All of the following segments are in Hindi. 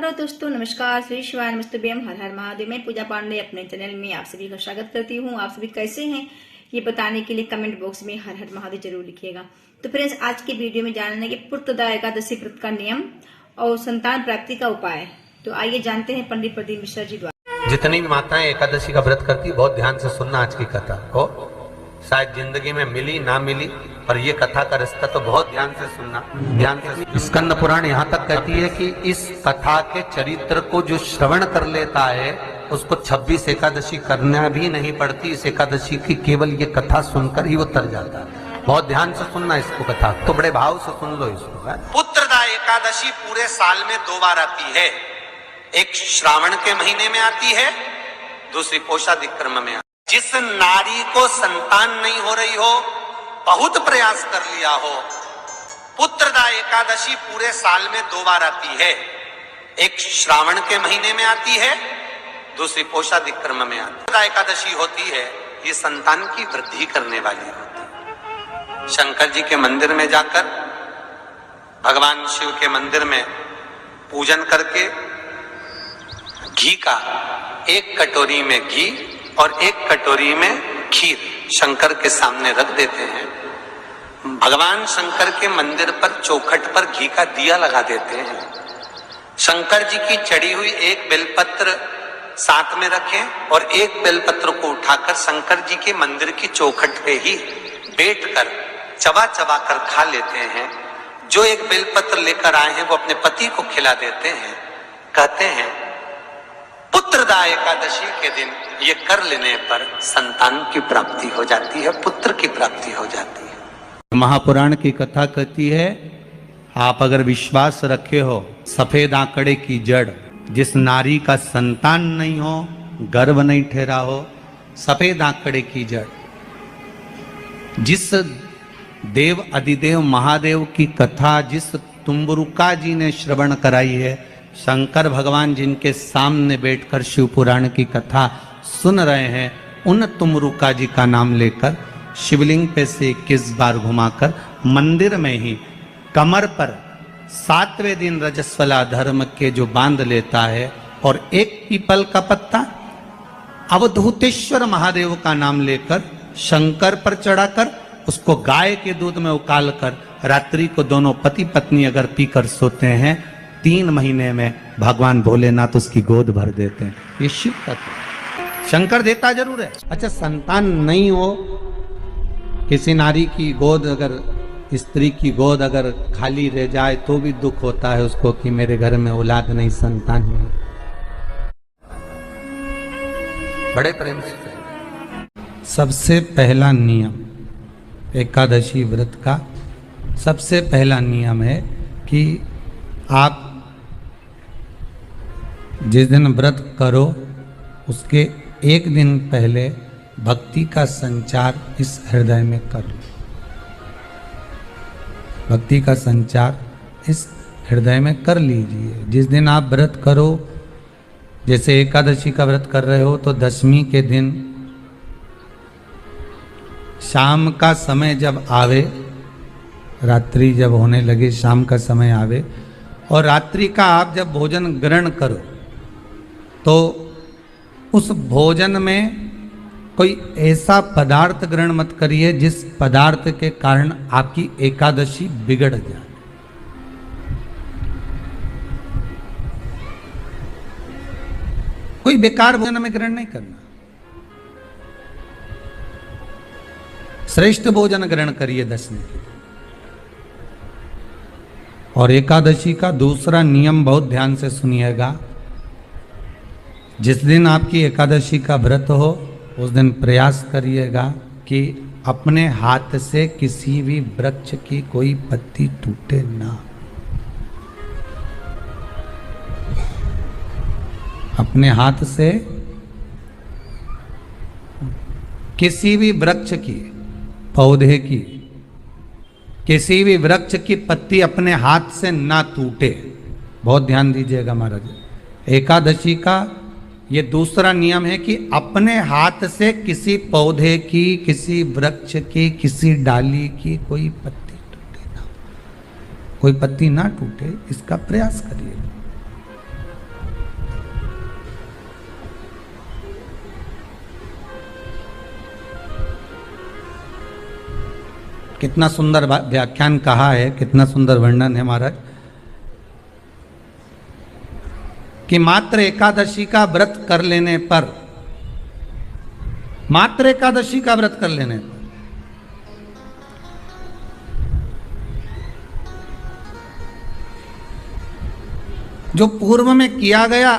हेलो दोस्तों, नमस्कार। श्री शिवाय नमस्तुभ्यम, हर हर महादेव। मैं पूजा पांडे अपने चैनल में आप सभी का स्वागत करती हूँ। आप सभी कैसे हैं ये बताने के लिए कमेंट बॉक्स में हर हर महादेव जरूर लिखिएगा। तो फ्रेंड्स, आज की वीडियो में जानना है कि पुत्रदा एकादशी व्रत का नियम और संतान प्राप्ति का उपाय। तो आइए जानते हैं पंडित प्रदीप मिश्रा जी द्वारा। जितनी भी माताएं एकादशी का व्रत करती, बहुत ध्यान से सुनना आज की कथा को। शायद जिंदगी में मिली ना मिली, पर ये कथा का रिश्ता तो बहुत ध्यान से सुनना, ध्यान से। स्कंद पुराण यहाँ तक कहती है कि इस कथा के चरित्र को जो श्रवण कर लेता है उसको 26 एकादशी करना भी नहीं पड़ती। इस एकादशी की केवल ये कथा सुनकर ही वो तर जाता है। बहुत ध्यान से सुनना इसको, कथा तो बड़े भाव से सुन लो इसको। पुत्रदा एकादशी पूरे साल में 2 बार आती है। एक श्रावण के महीने में आती है, दूसरी पोषादिक क्रम में। जिस नारी को संतान नहीं हो रही हो, बहुत प्रयास कर लिया हो, पुत्रदा एकादशी पूरे साल में 2 बार आती है। एक श्रावण के महीने में आती है, दूसरी पोषादिक क्रम में आती है। पुत्रदा एकादशी होती है, ये संतान की वृद्धि करने वाली होती है। शंकर जी के मंदिर में जाकर, भगवान शिव के मंदिर में पूजन करके घी का 1 कटोरी में घी और 1 कटोरी में खीर शंकर के सामने रख देते हैं। भगवान शंकर के मंदिर पर चौखट पर घी का दिया लगा देते हैं। शंकर जी की चढ़ी हुई 1 बेलपत्र साथ में रखें और 1 बेलपत्र को उठाकर शंकर जी के मंदिर की चौखट पे ही बैठकर चबा चबा कर खा लेते हैं। जो 1 बेलपत्र लेकर आए हैं वो अपने पति को खिला देते हैं। कहते हैं पुत्रदा एकादशी के दिन ये कर लेने पर संतान की प्राप्ति हो जाती है, पुत्र की प्राप्ति हो जाती है। महापुराण की कथा कहती है, आप अगर विश्वास रखे हो, सफेद आंकड़े की जड़, जिस नारी का संतान नहीं हो, गर्भ नहीं ठहरा हो, सफेद आंकड़े की जड़, जिस देव अधिदेव महादेव की कथा जिस तुम्बरुका जी ने श्रवण कराई है, शंकर भगवान जिनके सामने बैठकर शिव पुराण की कथा सुन रहे हैं, उन तुमरुका जी का नाम लेकर शिवलिंग पे से 21 बार घुमाकर मंदिर में ही कमर पर 7वें दिन रजस्वला धर्म के जो बांध लेता है और 1 पीपल का पत्ता अवधूतेश्वर महादेव का नाम लेकर शंकर पर चढ़ाकर उसको गाय के दूध में उकाल कर रात्रि को दोनों पति पत्नी अगर पीकर सोते हैं, 3 महीने में भगवान भोलेनाथ उसकी गोद भर देते हैं। ये शिव तत्व। शंकर देता जरूर है। अच्छा, संतान नहीं हो, किसी नारी की गोद, अगर स्त्री की गोद अगर खाली रह जाए तो भी दुख होता है उसको कि मेरे घर में औलाद नहीं, संतान नहीं। बड़े प्रेम से सबसे पहला नियम एकादशी व्रत का, सबसे पहला नियम है कि आप जिस दिन व्रत करो उसके 1 दिन पहले भक्ति का संचार इस हृदय में करो। भक्ति का संचार इस हृदय में कर लीजिए। जिस दिन आप व्रत करो, जैसे एकादशी का व्रत कर रहे हो तो 10वीं के दिन शाम का समय जब आवे, रात्रि जब होने लगे, शाम का समय आवे और रात्रि का आप जब भोजन ग्रहण करो तो उस भोजन में कोई ऐसा पदार्थ ग्रहण मत करिए जिस पदार्थ के कारण आपकी एकादशी बिगड़ जाए। कोई बेकार भोजन में ग्रहण नहीं करना, श्रेष्ठ भोजन ग्रहण करिए 10वीं के। और एकादशी का दूसरा नियम बहुत ध्यान से सुनिएगा। जिस दिन आपकी एकादशी का व्रत हो उस दिन प्रयास करिएगा कि अपने हाथ से किसी भी वृक्ष की कोई पत्ती टूटे ना। अपने हाथ से किसी भी वृक्ष की, पौधे की, किसी भी वृक्ष की पत्ती अपने हाथ से ना टूटे। बहुत ध्यान दीजिएगा महाराज। एकादशी का ये दूसरा नियम है कि अपने हाथ से किसी पौधे की, किसी वृक्ष की, किसी डाली की कोई पत्ती टूटे ना, कोई पत्ती ना टूटे, इसका प्रयास करिए। कितना सुंदर व्याख्यान कहा है, कितना सुंदर वर्णन है महाराज, कि मात्र एकादशी का व्रत कर लेने पर, मात्र एकादशी का व्रत कर लेने पर जो पूर्व में किया गया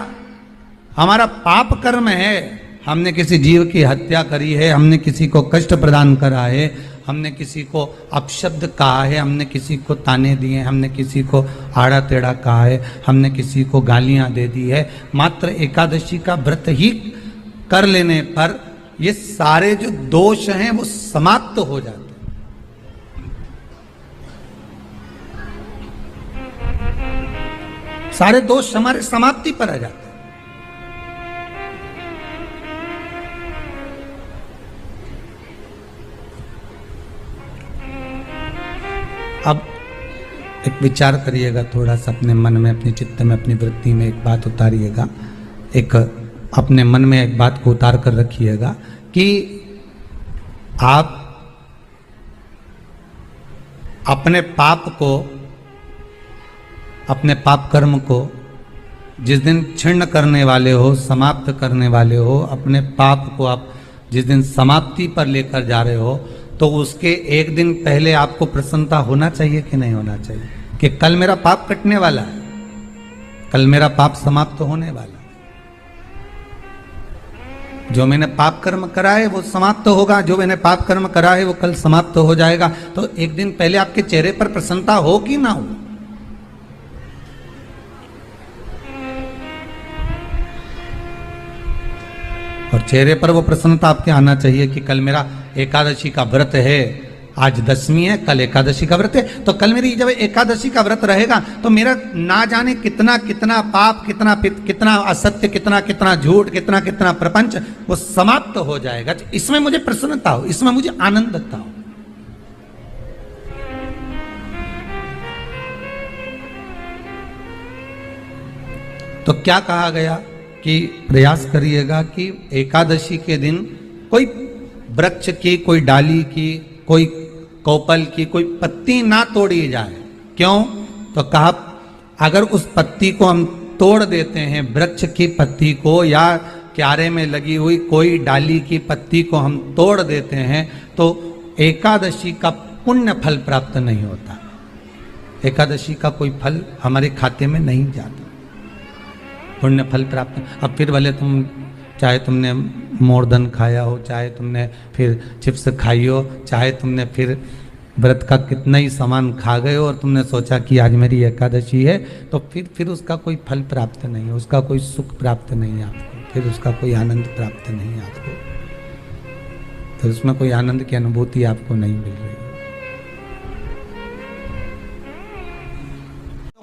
हमारा पाप कर्म है, हमने किसी जीव की हत्या करी है, हमने किसी को कष्ट प्रदान करा है, हमने किसी को अपशब्द कहा है, हमने किसी को ताने दिए, हमने किसी को आड़ा टेढ़ा कहा है, हमने किसी को गालियां दे दी है, मात्र एकादशी का व्रत ही कर लेने पर ये सारे जो दोष हैं वो समाप्त हो जाते हैं। सारे दोष हमारे समाप्ति पर आ जाते हैं। अब एक विचार करिएगा थोड़ा सा अपने मन में, अपने चित्त में, अपनी वृत्ति में एक बात उतारिएगा, एक अपने मन में एक बात को उतार कर रखिएगा कि आप अपने पाप को, अपने पाप कर्म को जिस दिन क्षीण करने वाले हो, समाप्त करने वाले हो, अपने पाप को आप जिस दिन समाप्ति पर लेकर जा रहे हो, तो उसके एक दिन पहले आपको प्रसन्नता होना चाहिए कि नहीं होना चाहिए कि कल मेरा पाप कटने वाला है, कल मेरा पाप समाप्त होने वाला है, जो मैंने पाप कर्म करा है वो समाप्त होगा, जो मैंने पाप कर्म करा है वो कल समाप्त हो जाएगा। तो एक दिन पहले आपके चेहरे पर प्रसन्नता हो कि ना हो? और चेहरे पर वो प्रसन्नता आपके आना चाहिए कि कल मेरा एकादशी का व्रत है, आज दशमी है, कल एकादशी का व्रत है, तो कल मेरी जब एकादशी का व्रत रहेगा तो मेरा ना जाने कितना कितना पाप, कितना कितना असत्य, कितना कितना झूठ, कितना कितना प्रपंच वो समाप्त हो जाएगा। इसमें मुझे प्रसन्नता हो, इसमें मुझे आनंदता हो। तो क्या कहा गया कि प्रयास करिएगा कि एकादशी के दिन कोई वृक्ष की, कोई डाली की, कोई कोपल की कोई पत्ती ना तोड़ी जाए। क्यों? तो कहा अगर उस पत्ती को हम तोड़ देते हैं, वृक्ष की पत्ती को या क्यारे में लगी हुई कोई डाली की पत्ती को हम तोड़ देते हैं तो एकादशी का पुण्य फल प्राप्त नहीं होता, एकादशी का कोई फल हमारे खाते में नहीं जाता, पुण्य फल प्राप्त। अब फिर भले तुम चाहे तुमने मोरधन खाया हो, चाहे तुमने फिर चिप्स खाई हो, चाहे तुमने फिर व्रत का कितना ही सामान खा गए हो और तुमने सोचा कि आज मेरी एकादशी है, तो फिर उसका कोई फल प्राप्त नहीं है, उसका कोई सुख प्राप्त नहीं है आपको, फिर उसका कोई आनंद प्राप्त नहीं है आपको, फिर उसमें कोई आनंद की अनुभूति आपको नहीं मिल रही।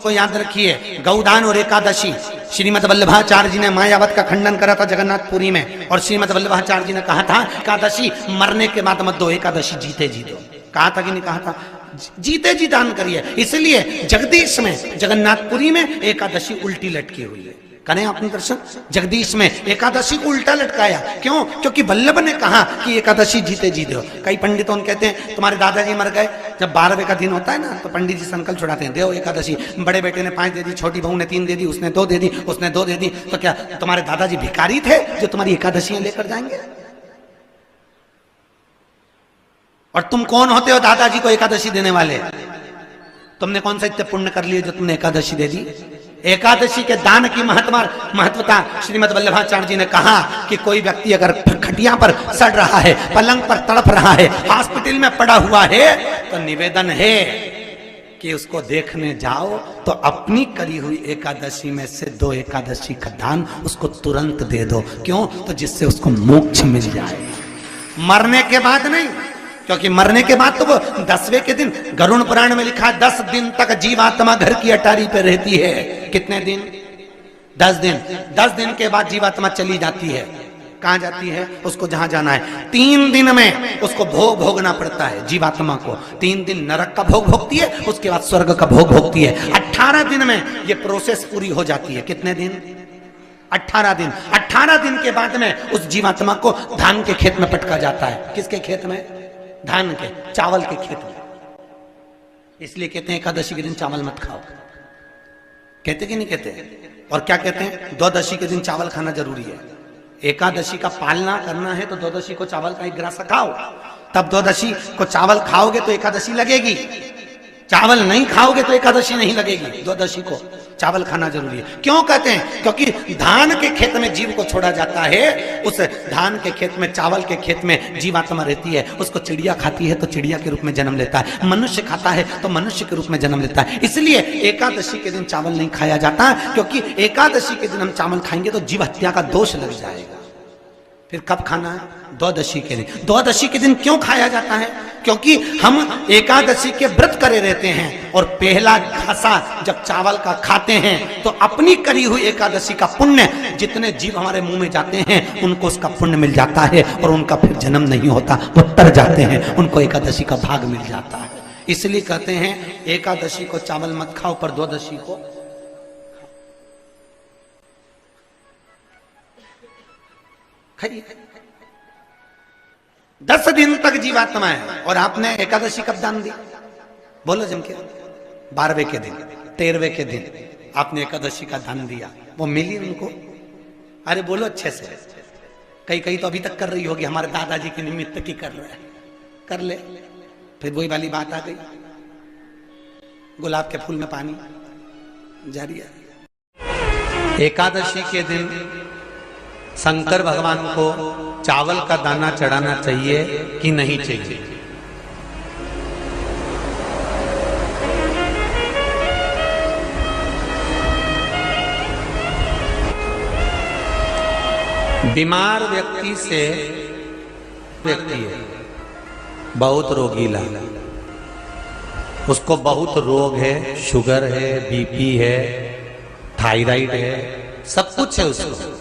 को याद रखिए, गौदान और एकादशी, श्रीमद वल्लभाचार्य जी ने मायावत का खंडन करा था जगन्नाथपुरी में, और श्रीमद वल्लभाचार्य जी ने कहा था एकादशी मरने के बाद मत दो, एकादशी जीते जी दो। कहा था कि नहीं कहा था? जीते जी दान करिए। इसलिए जगदीश में, जगन्नाथपुरी में एकादशी उल्टी लटकी हुई है। करें आपने दर्शन? जगदीश में एकादशी को उल्टा लटकाया। क्यों? क्योंकि वल्लभ ने कहा कि एकादशी जीते जी दो। कई पंडितों कहते हैं तुम्हारे दादाजी मर गए, जब 12वें का दिन होता है ना तो पंडित जी संकल्प छुड़ाते हैं, देव एकादशी, बड़े बेटे ने 5 दे दी, छोटी बहू ने 3 दे दी, उसने 2 दे दी, उसने 2 दे दी, तो क्या तुम्हारे दादाजी भिखारी थे जो तुम्हारी एकादशियां लेकर जाएंगे? और तुम कौन होते हो दादाजी को एकादशी देने वाले? तुमने कौन सा इतने पुण्य कर लिए जो तुमने एकादशी दे दी? एकादशी के दान की महत्वता श्रीमद वल्लभाचार्य जी ने कहा कि कोई व्यक्ति अगर खटिया पर सड़ रहा है, पलंग पर तड़प रहा है, हॉस्पिटल में पड़ा हुआ है, तो निवेदन है कि उसको देखने जाओ तो अपनी करी हुई एकादशी में से 2 एकादशी का दान उसको तुरंत दे दो। क्यों? तो जिससे उसको मोक्ष मिल जाए, मरने के बाद नहीं। क्योंकि मरने के बाद तो वो 10वें के दिन, गरुड़ पुराण में लिखा है 10 दिन तक जीवात्मा घर की अटारी पे रहती है। कितने दिन? 10 दिन। 10 दिन के बाद जीवात्मा चली जाती है। कहाँ जाती है? उसको जहां जाना है। 3 दिन में उसको भोग भोगना पड़ता है जीवात्मा को। 3 दिन नरक का भोग भोगती है, उसके बाद स्वर्ग का भोग भोगती है। 18 दिन में ये प्रोसेस पूरी हो जाती है। कितने दिन? 18 दिन। 18 दिन के बाद में उस जीवात्मा को धान के खेत में पटका जाता है। किसके खेत में? धान के, चावल के खेत में। इसलिए कहते हैं एकादशी के दिन चावल मत खाओ। कहते कि नहीं कहते? और क्या कहते हैं? द्वादशी के दिन चावल खाना जरूरी है। एकादशी का पालना करना है तो द्वादशी को चावल का एक ग्रास खाओ, तब द्वादशी को चावल खाओगे तो एकादशी लगेगी। चावल नहीं खाओगे तो एकादशी नहीं लगेगी। द्वादशी को चावल खाना जरूरी है। क्यों कहते हैं? क्योंकि धान के खेत में जीव को छोड़ा जाता है, उस धान के खेत में, चावल के खेत में जीवात्मा रहती है। उसको चिड़िया खाती है तो चिड़िया के रूप में जन्म लेता है, मनुष्य खाता है तो मनुष्य के रूप में जन्म लेता है। इसलिए एकादशी के दिन चावल नहीं खाया जाता, क्योंकि एकादशी के दिन हम चावल खाएंगे तो जीव हत्या का दोष लग जाएगा। फिर कब खाना है? द्वादशी के दिन। द्वादशी के दिन क्यों खाया जाता है? क्योंकि हम एकादशी के व्रत करे रहते हैं और पहला घासा जब चावल का खाते हैं तो अपनी करी हुई एकादशी का पुण्य, जितने जीव हमारे मुंह में जाते हैं उनको उसका पुण्य मिल जाता है और उनका फिर जन्म नहीं होता, वो तर जाते हैं, उनको एकादशी का भाग मिल जाता है। इसलिए कहते हैं एकादशी को चावल मत खाओ, पर द्वादशी को खाइए। 10 दिन तक जीवात्मा है और आपने एकादशी कब दान दी? बोलो जम के। 12वें के दिन, 13वें के दिन आपने एकादशी का दान दिया, वो मिली उनको? अरे बोलो अच्छे से। कई तो अभी तक कर रही होगी, हमारे दादाजी के निमित्त की कर रहे हैं, कर ले। फिर वही वाली बात आ गई, गुलाब के फूल में पानी जारी है। एकादशी के दिन शंकर भगवान को चावल का दाना चढ़ाना चाहिए कि नहीं चाहिए? बीमार व्यक्ति से व्यक्ति है बहुत रोगीला, उसको बहुत रोग है, शुगर है, बीपी है, थायराइड है, सब कुछ है उसको,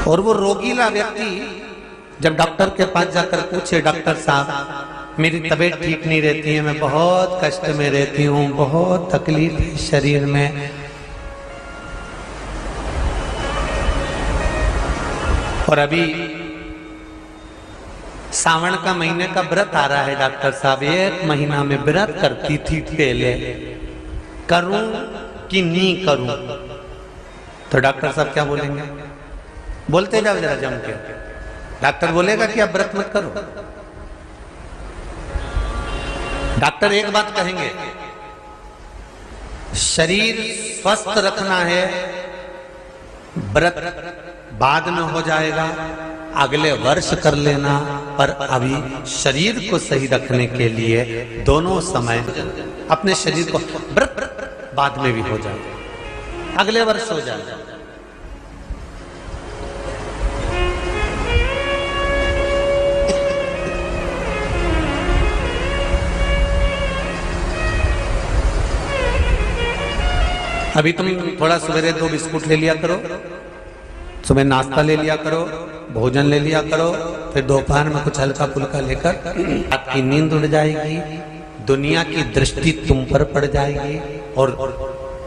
और वो रोगीला व्यक्ति जब डॉक्टर के पास जाकर पूछे, डॉक्टर साहब मेरी तबीयत ठीक नहीं रहती है, मैं बहुत कष्ट में रहती हूँ, बहुत तकलीफ है शरीर में, और अभी सावन का महीने का व्रत आ रहा है डॉक्टर साहब, 1 महीना में व्रत करती थी पहले, करूं कि नहीं करूं? तो डॉक्टर साहब क्या बोलेंगे? बोलते जाओ जरा जम के। डॉक्टर बोलेगा कि आप व्रत मत करो। डॉक्टर एक बात कहेंगे, शरीर स्वस्थ रखना है, व्रत बाद में हो जाएगा, अगले वर्ष कर लेना, पर अभी शरीर को सही रखने के लिए दोनों समय अपने शरीर को, व्रत बाद में भी हो जाएगा, अगले वर्ष हो जाएगा। अभी तुम थोड़ा सवेरे 2 बिस्कुट ले लिया करो, सुबह नाश्ता ले लिया करो, भोजन ले लिया करो, फिर दोपहर में कुछ हल्का फुल्का लेकर आपकी नींद उड़ जाएगी, दुनिया की दृष्टि तुम पर पड़ जाएगी और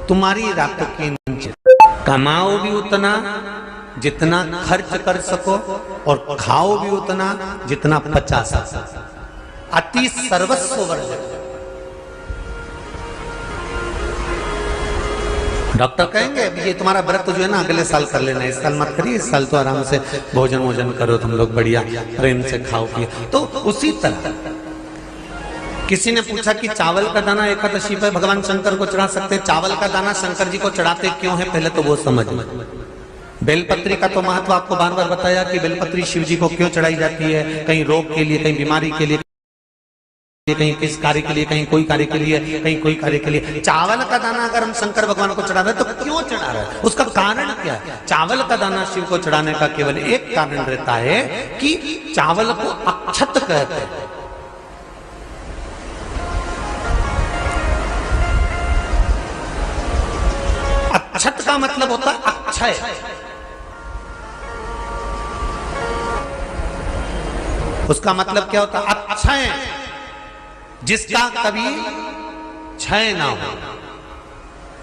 तुम्हारी रातों की नींद। कमाओ भी उतना जितना खर्च कर सको और खाओ भी उतना जितना पचा सको, अति सर्वस्व वर्जक। डॉक्टर कहेंगे ये तुम्हारा व्रत जो है ना अगले साल कर लेना, इस साल मत करिए, इस साल तो आराम से भोजन वोजन करो तुम लोग, बढ़िया प्रेम से खाओ पिए। तो उसी तरह किसी ने पूछा कि चावल का दाना एकादशी पर भगवान शंकर को चढ़ा सकते, चावल का दाना शंकर जी को चढ़ाते क्यों है, पहले तो वो समझ। बेलपत्री का तो महत्व आपको बार बार बताया कि बेलपत्री शिव जी को क्यों चढ़ाई जाती है, कहीं रोग के लिए, कहीं बीमारी के लिए, कहीं किस कार्य के लिए, कहीं कोई कार्य के लिए, कहीं कोई कार्य के लिए। चावल का दाना अगर हम शंकर भगवान को चढ़ा रहे हैं तो क्यों चढ़ा रहे हैं, उसका कारण क्या है? चावल का दाना शिव को चढ़ाने का केवल एक कारण रहता है कि चावल को अक्षत कहते हैं। अक्षत का मतलब होता है अक्षय, उसका मतलब क्या होता है? अक्षय, जिसका कभी क्षय ना हो।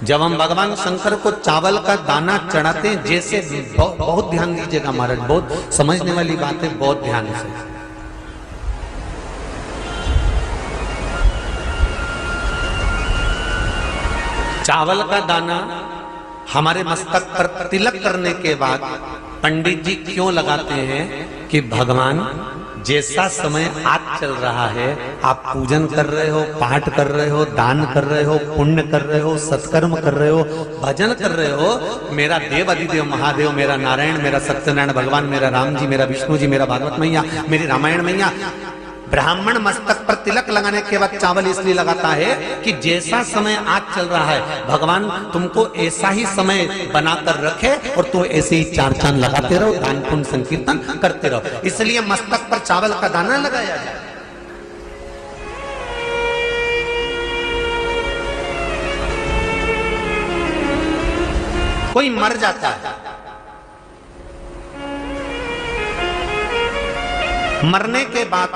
जब हम भगवान शंकर को चावल का दाना चढ़ाते हैं, जैसे बहुत ध्यान दीजिएगा महाराज, बहुत समझने वाली बात है, बहुत ध्यान से। चावल का दाना हमारे मस्तक पर तिलक करने के बाद पंडित जी क्यों लगाते हैं कि भगवान जैसा समय आज चल रहा है, आप पूजन कर रहे हो, पाठ कर रहे हो, दान कर रहे हो, पुण्य कर रहे हो, सत्कर्म कर रहे हो, भजन कर रहे हो, मेरा देव अधिदेव महादेव, मेरा नारायण, मेरा सत्यनारायण भगवान, मेरा राम जी, मेरा विष्णु जी, मेरा भागवत मैया, मेरी रामायण मैया, ब्राह्मण मस्तक पर तिलक लगाने के बाद चावल इसलिए लगाता है कि जैसा समय आज चल रहा है, भगवान तुमको ऐसा ही समय बनाकर रखे और तुम ऐसे ही चार चांद लगाते रहो, दान पुण्य संकीर्तन करते रहो, इसलिए मस्तक पर चावल का दाना लगाया जाए। कोई मर जाता है, मरने के बाद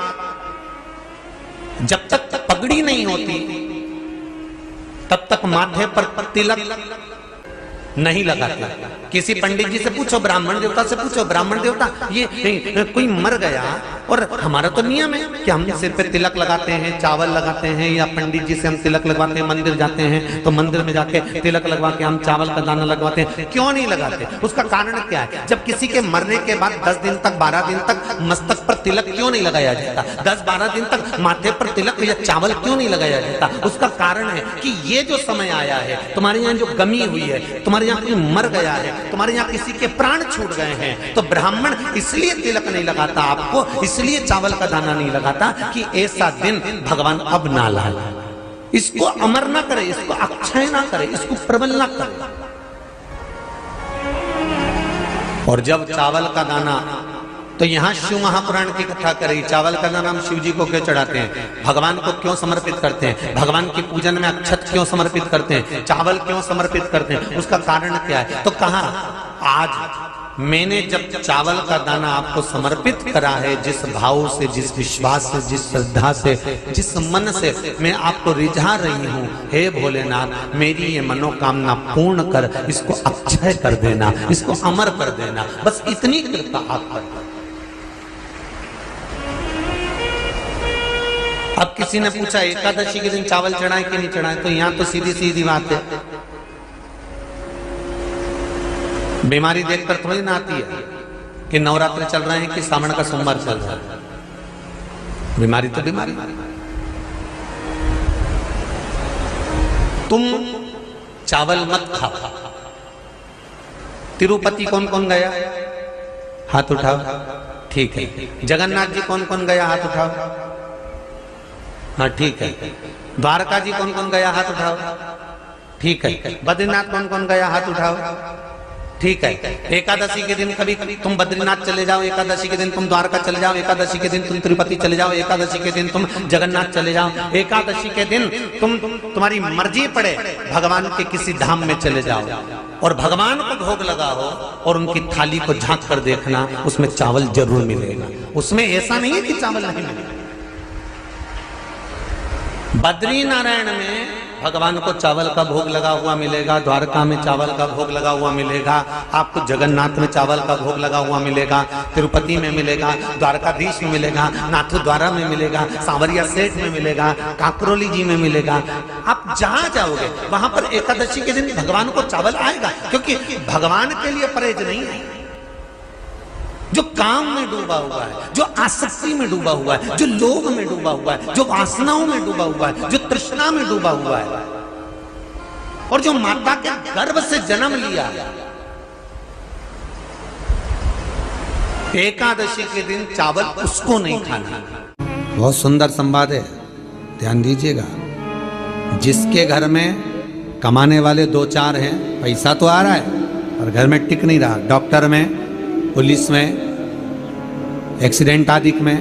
जब तक पगड़ी नहीं होती तब तक माथे पर तिलक नहीं लगाते। किसी पंडित जी से पूछो, ब्राह्मण देवता से पूछो, ब्राह्मण देवता ये कोई मर गया और हमारा तो नियम है कि हम सिर पे तिलक लगाते हैं, चावल लगाते हैं, या पंडित जी से हम तिलक लगवाते हैं, मंदिर जाते हैं तो मंदिर में जाके तिलक लगवा के हम चावल का दाना लगवाते हैं, क्यों नहीं लगाते? उसका कारण क्या है? जब किसी के मरने के बाद 10 दिन तक 12 दिन तक मस्तक पर तिलक क्यों नहीं लगाया जाता? 10-12 दिन तक माथे पर तिलक या चावल क्यों नहीं लगाया जाता? उसका कारण है कि ये जो समय आया है, तुम्हारे यहाँ जो गमी हुई है, तुम्हारे यहाँ कोई मर गया है, तुम्हारे यहाँ किसी के प्राण छूट गए हैं, तो ब्राह्मण इसलिए तिलक नहीं लगाता आपको, इसलिए चावल का दाना नहीं लगाता कि ऐसा दिन भगवान अब ना लाए, इसको अमर ना करे, इसको अक्षय ना करे, इसको प्रबल ना करे। और जब चावल का दाना, तो यहां शिव महापुराण की कथा करी, चावल का दाना हम शिव जी को क्यों चढ़ाते हैं, भगवान को क्यों समर्पित करते हैं, भगवान की पूजन में अक्षत क्यों समर्पित करते हैं, चावल क्यों समर्पित करते हैं, उसका कारण क्या है? तो कहा आज मैंने जब चावल का दाना आपको समर्पित करा है, जिस भाव से, जिस विश्वास से, जिस श्रद्धा से, जिस मन से मैं आपको रिझा रही हूं, हे भोलेनाथ मेरी ये मनोकामना पूर्ण कर, इसको अक्षय कर देना, इसको अमर कर देना, बस इतनी कृपा आप कर। अब किसी ने पूछा एकादशी के दिन चावल चढ़ाए कि नहीं चढ़ाए, तो यहां तो सीधी सीधी बात है, बीमारी देखकर थोड़ी ना आती है कि नवरात्र चल रहे हैं कि सावन का सोमवार चल रहा है, बीमारी तो बीमारी। तुम चावल मत खाओ। तिरुपति कौन कौन गया? हाथ उठाओ। ठीक है। जगन्नाथ जी कौन कौन गया? हाथ उठाओ। हाँ ठीक है। द्वारका जी कौन कौन गया? हाथ उठाओ। ठीक है। बद्रीनाथ कौन कौन गया? हाथ उठाओ। ठीक है। एकादशी के दिन कभी तुम बद्रीनाथ चले जाओ, एकादशी के दिन तुम द्वारका चले जाओ, एकादशी के दिन तुम तिरुपति चले जाओ, एकादशी के दिन तुम जगन्नाथ चले जाओ, एकादशी के दिन तुम्हारी मर्जी पड़े भगवान के किसी धाम में चले जाओ और भगवान को भोग लगाओ और उनकी थाली को झांक कर देखना, उसमें चावल जरूर मिलेगा। उसमें ऐसा नहीं है कि चावल नहीं मिलेगा। बद्री नारायण में भगवान को चावल का भोग लगा हुआ मिलेगा, द्वारका में चावल का भोग लगा हुआ मिलेगा, आपको जगन्नाथ में चावल का भोग लगा हुआ मिलेगा, तिरुपति में मिलेगा, द्वारकाधीश में मिलेगा, नाथद्वारा में मिलेगा, सांवरिया सेठ में मिलेगा, काकरोली जी में मिलेगा। आप जहां जाओगे वहां पर एकादशी के दिन भगवान को चावल आएगा, क्योंकि भगवान के लिए परहेज नहीं है। जो काम में डूबा हुआ है, जो आसक्ति में डूबा हुआ है, जो लोभ में डूबा हुआ है, जो वासनाओं में डूबा हुआ है, जो तृष्णा में डूबा हुआ है और जो माता के गर्भ से जन्म लिया, एकादशी के दिन चावल उसको नहीं खाना। बहुत सुंदर संवाद है, ध्यान दीजिएगा। जिसके घर में कमाने वाले 2-4 हैं, पैसा तो आ रहा है और घर में टिक नहीं रहा, डॉक्टर में, पुलिस में, एक्सीडेंट आदि में,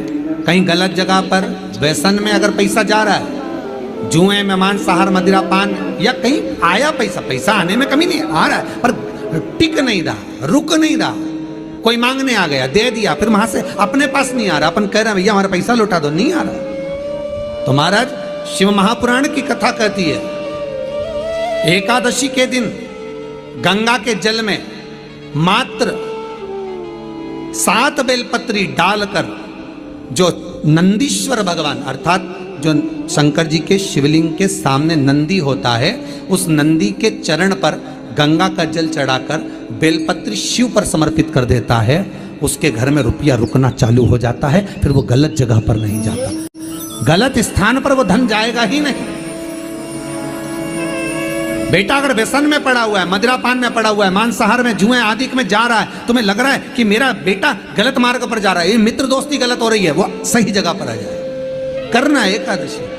कहीं गलत जगह पर व्यसन में अगर पैसा जा रहा है, जुए में, मांसाहार, मदिरा पान, या कहीं आया पैसा आने में कमी नहीं, आ रहा है पर टिक नहीं रहा, रुक नहीं रहा। कोई मांगने आ गया, दे दिया, फिर वहां से अपने पास नहीं आ रहा, अपन कह रहे हैं भैया हमारा पैसा लौटा दो, नहीं आ रहा। तो महाराज शिव महापुराण की कथा कहती है, एकादशी के दिन गंगा के जल में मात्र 7 बेलपत्री डालकर जो नंदीश्वर भगवान अर्थात जो शंकर जी के शिवलिंग के सामने नंदी होता है, उस नंदी के चरण पर गंगा का जल चढ़ाकर बेलपत्री शिव पर समर्पित कर देता है, उसके घर में रुपया रुकना चालू हो जाता है, फिर वो गलत जगह पर नहीं जाता, गलत स्थान पर वो धन जाएगा ही नहीं। बेटा अगर व्यसन में पड़ा हुआ है, मदिरापान में पड़ा हुआ है, मांसाहार में, जुए आदि में जा रहा है, तुम्हें लग रहा है कि मेरा बेटा गलत मार्ग पर जा रहा है, ये मित्र दोस्ती गलत हो रही है, वो सही जगह पर आ जाए। करना है एकादशी।